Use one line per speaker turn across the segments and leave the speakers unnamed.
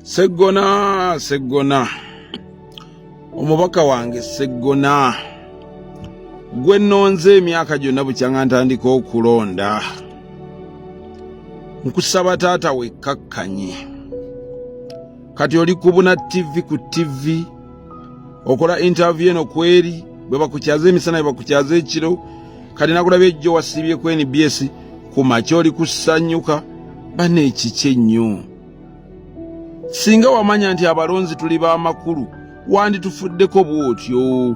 Seggona omubaka wange Seggona gwe nonze emyaka gyonna bukyanga ntandika okulonda nkusaba taata wekkakkanye kati oli kubuna TV ku TV okola interview eno kweri bwe bakukyaza emisana bwe bakukyaza ekiro kati nakulabye ejjo wasibye ku NBS ku makya oli kusanyuka bane ekikye nnyo singa wamanya nti abalonzi tuli b'amakulu wanditufuddeko bwotyo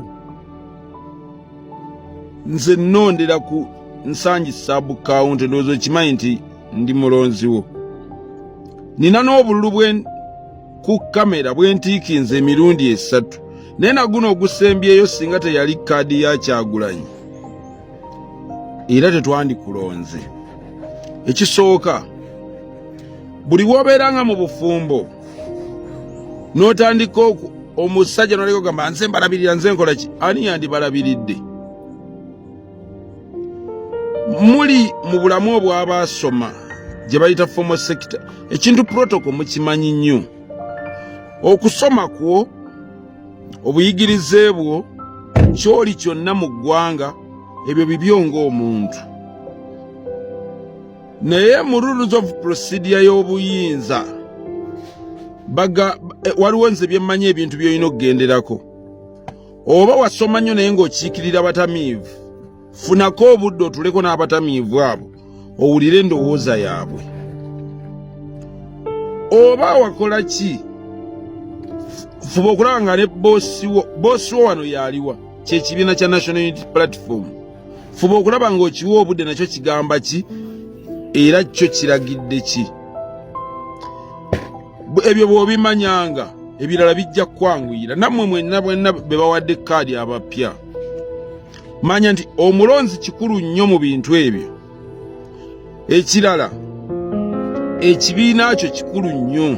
nze nnondera ku Nsangi sub county ndowooza kimanyi nti ndi mulonzi wo nina n'obululu ku kamera bwentiikinze emirundi 3 naye naguno ogusembyeyo singa teyali kaadi ya Kyagulanyi era tetwandikulonze. Ekisooka buli wobeeranga mu bufumbo n'otandika omusajja n'oleka ogamba nze mbalabirira nze nkola ki ani yandibalabiridde muli mu bulamu obw'abaasoma gye bayita formal sector ekintu protocol mukimanyi nnyo okusoma kwo obuyigirize bwo kyoli kyonna mu ggwanga ebyo bibyo ng'omuntu naye mu rules of procedure y'obuyinza waliwo nze byemmanyi ebintu by'olina okugenderako oba wasoma nnyo naye ng'okiikirira abatamiivu funako obudde otuleko n'abatamiivu abo owulire endowooza yaabwe oba wakola ki fuba okulaba nga ne boosi wo wano yaliwa kyekibiina kya National Unity Platform fuba okulaba ng'okiwa obudde nakyo kigamba ki era kyo kiragidde ki ebyo bw'obimanyanga ebirala bijja kwanguyira nammwe mwenna be bawadde kaadi abapya manya nti omulonzi kikulu nnyo mu bintu ebyo ekirala ekibiina kyo kikulu nnyo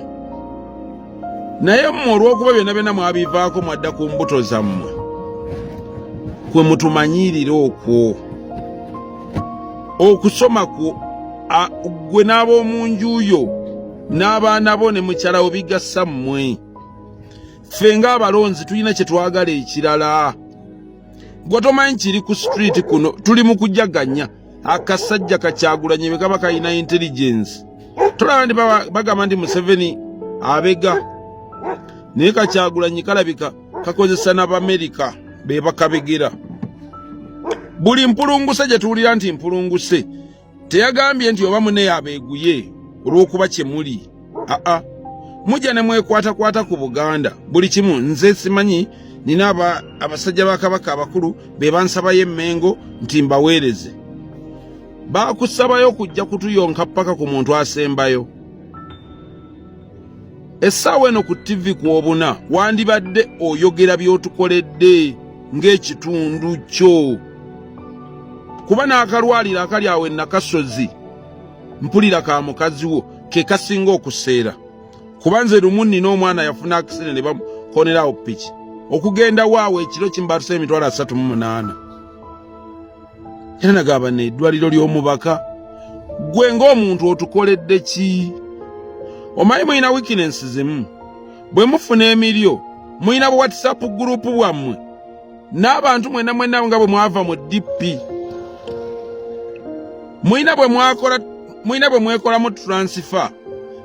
naye mmwe olw'okuba byonna mwabivaako mwadda ku mbuto zammwe kwe mutumanyiirira okwo okusoma kwo gwe n'ab'omu njuyo n'abaana bo ne mukyalawo bigassa mmwe ffe ng'abalonzi tulina kye twagala ekirala gwe tomanyi kiri ku street kuno tuli mu kujaganya akasajja Kyagulanyi bwe kaba kalina intelligence tulaba ndi bagamba nti Museveni abega naye Kyagulanyi kalabika kakozesa n'Abamerika be bakabegera buli mpulunguse gye tuwulira nti mpulunguse teyagambye nti oba mune yabeeguye olw'okuba kye muli mujja ne mwekwatakwata ku Buganda buli kimu nze simanyi nina abasajja ba Kabaka abakulu be bansabayo emmengo nti mbaweereze baakusabayo kujja kutuyonka paka ku muntu asembayo essaawa eno ku TV kw'obuna wandibadde oyogera by'otukoledde ng'ekitundu kyo kuba n'akalwaliro akali awo Nakasozi mpulira ka mukazi wo ke kasinga okuseera kuba nze lumu nina omwana yafuna akisire ne bamukonerawo piki okugenda waawe ekiro kimbatuse emitwalo 38 era nagamba n'eddwaliro ly'omubaka gwe ng'omuntu otukoledde ki omanyi mulina weakness zimu bwe mufuna emiryo mulina bu WhatsApp group bwammwe n'abantu mwenna nga bwe mwava mu DP mulina bwe mwekola mu transfer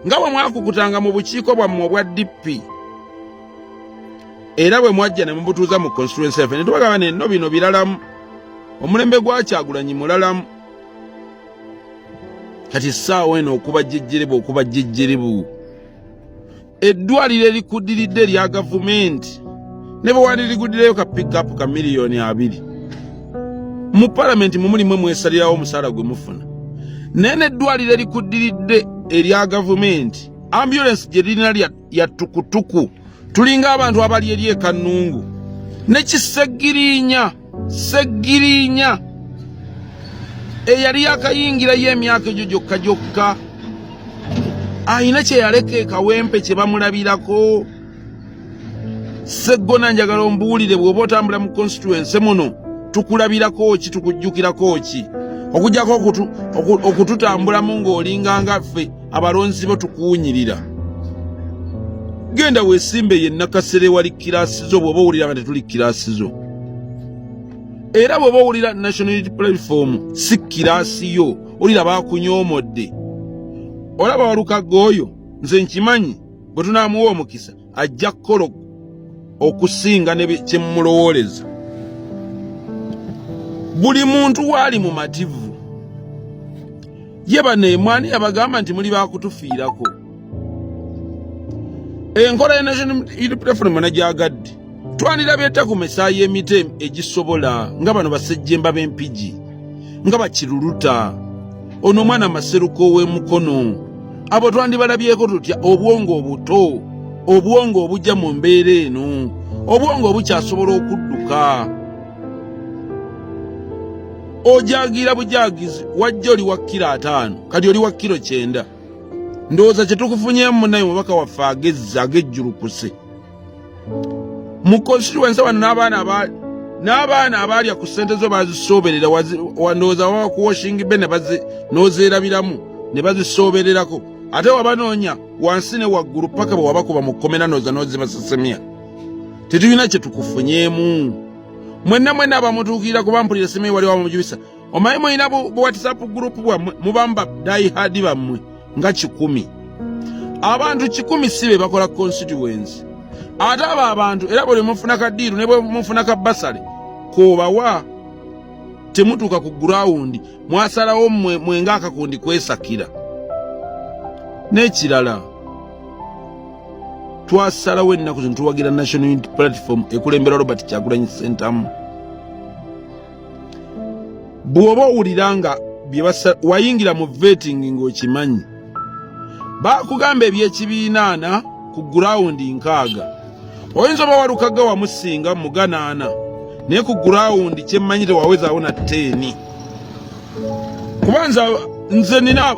nga bwe mwakukutanga mu bukiiko bwammwe obwa DP era bwe mwajja ne mubutuuza mu constituency yafe ne tubagamba nenno bino biralamu omulembe gwa Kyagulanyi mulalamu kati ssaawa eno okuba jjejjerebu eddwaliro erikuddiridde erya gavumenti ne bwe wandiriguddireyo ka pick-up ka miliyoni 2 mu palamenti mulimwe mwesalirawo omusaala gwe mufuna naye n'eddwaliro erikuddiridde erya gavumenti ambulance gye lirina lya tukutuku tulinga abantu abali eri e Kanungu ne Kisegirinya eyali yakayingira y'emyaka egyo gyokka ayina kye yaleka e Kawempe kye bamulabirako Seggona njagala ombuulire bw'oba otambula mu constituency muno tukulabirako ki tukujjukirako ki okujjako okututambulamu ng'olinganga ffe abalonzi bo tukuwunyirira genda weesimbe yenna kasere wali kiraasi zo bw'oba owulira nga tetuli kiraasi zo. Era bw'oba owulira National Unity Platform si kiraasi yo, olira baakunyoomodde. Olaba Walukaga oyo, nze nkimanyi bwe tunaamuwa omukisa ajja kukola okusinga ne kye mumulowooleza. Buli muntu waali mumativu. Ye bano emwani yabagamba nti muli baakutufiirako. Enkola ya National Unity Platform nagyagadde. Twandirabye ku mesaayi y'emite egisobola nga bano basejjemba b'empigi, nga bakiruluta, ono omwana Maseruko ow'emukono. Abo twandibalabyeko tutya obwongo obuto, obwongo obujja mu mbeera eno, obwongo obukyasobola okudduka. Ojagira bujagizi wajja oli wa kilo 5 kati oli wa kilo 9. Ndowooza kye tukufunyeemu naye mubaka waffe agejjulukuse. Mu constituency wano n'abaana abalya ku ssente zo bazisooberera, wandowooza waba ku washing bay n'ozeerabiramu ne bazisoobererako. Ate wabanoonya wansi ne waggulu paka bwe wabakuba mu kkomera n'ozibasesemya. Tetulina kye tukufunyeemu. Mwenna abamutuukirira kuba mpulira simanyi wali wamujubisa. Omanyi mulina bu WhatsApp group bwammwe mubamba daihadi bammwe nga 100. Abantu 100 si be bakola constituency. Ate abo abantu era bwe mufuna kadiiru ne bwe mufuna kabasale koobawa temutuuka ku ground mwasalawo mwenga akakundi kwesakira. N'ekirala twasalawo ennaku zino tuwagira National Unity Platform ekulembera Robert Kyagulanyi Ssentamu. Bw'oba owulira nga wayingira mu vetting ng'okimanyi, baakugamba eby'ekibiina 4 ku gurawundi 6. Oyinza oba Walukaga wamusinga mu ganaana, naye ku gurawundi kye mmanyi tewawezaawo na 10. Kubanza nze nina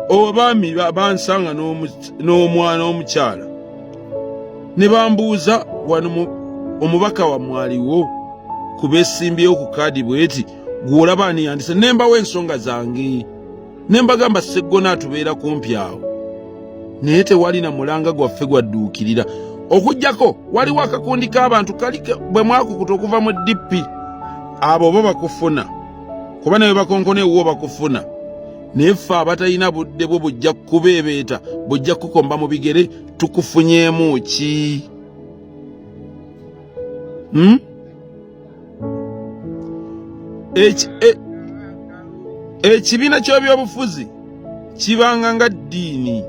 obaami bansanga n'omwana omukyala ne bambuuza wano omubaka wa mwaliwo ku beesimbyewo ku kaadi bweti gw'olaba ani yandise, ne mbawo ensonga zange ne mbagamba Sseggona atubeera kumpi awo, naye tewali na mulanga gwaffe gwadduukirira. Okujjako waliwo akakundi k'abantu kali bwe mwakukuta okuva mu DP, abo bo bakufuna kuba nawe bakonkone ewuwo bakufuna. Naye ffe abatalina budde bwo bujja kubeebeeta, bujja kukomba mu bigere, tukufunyeemu ki? Ekibiina ky'ebyobufuzi kibanga nga ddiini.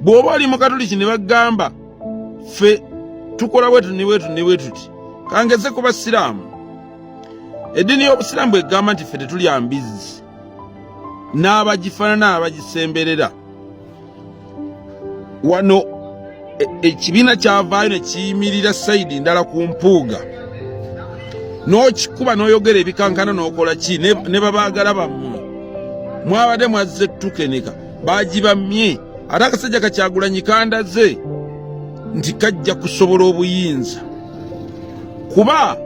Bw'oba oli mu Katoliki ne bagamba ffe tukola bwetu ne bwetuti, kangeze ku Basiraamu. Eddiini y'Obusiraamu bw'egamba nti ffe tetulya mbizzi, n'abagifaanana abagisemberera. Wano ekibiina kyavaayo ne kiyimirira sayidi ndala ku mpuuga, n'okikuba n'oyogera ebikankana n'okola ki, ne babaagala bammwe mwabadde mwazze tukeneka baagibamye. Ate akasajja Kyagulanyi kandaze nti kajja kusobola obuyinza, kuba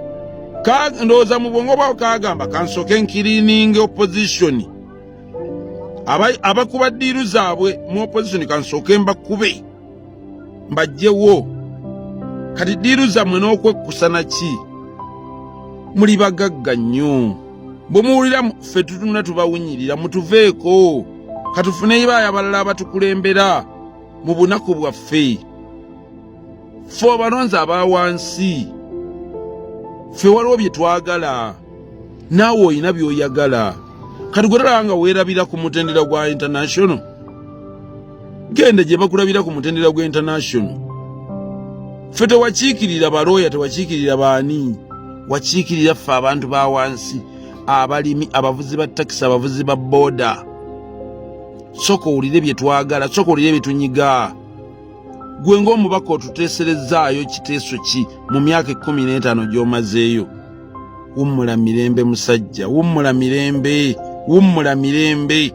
ndowooza mu bwongo bwawo kagamba kansooke nkiriininga opposition, abakuba ddiiru zaabwe mu opposition kansooke mbakube mbajjewo. Kati ddiiru zammwe n'okwekkusana ki? Muli bagagga nnyo. Bwe muwulira ffe tutuna tubawunyirira mutuveeko, katufuneyo baaya abalala abatukulembera mu bunaku bwaffe. Ffe abalonzi abawansi, ffe waliwo bye twagala, naawe olina by'oyagala. Kati gwe tolaba nga weerabira ku mutendera gwa international, genda gye bakulabira ku mutendera gwa international. Ffe tewakiikirira balooya, tewakiikirira baani, wakiikirira ffe abantu ba wansi, abalimi, abavuzi ba takisi, abavuzi ba booda. Sooka owulire bye twagala, sooka owulire bye tunyiga. Gwe ng'omubaka otuteeserezaayo kiteeso ki mu myaka 15 gy'omazeeyo? Wummula mirembe musajja, wummula mirembe, wummula mirembe.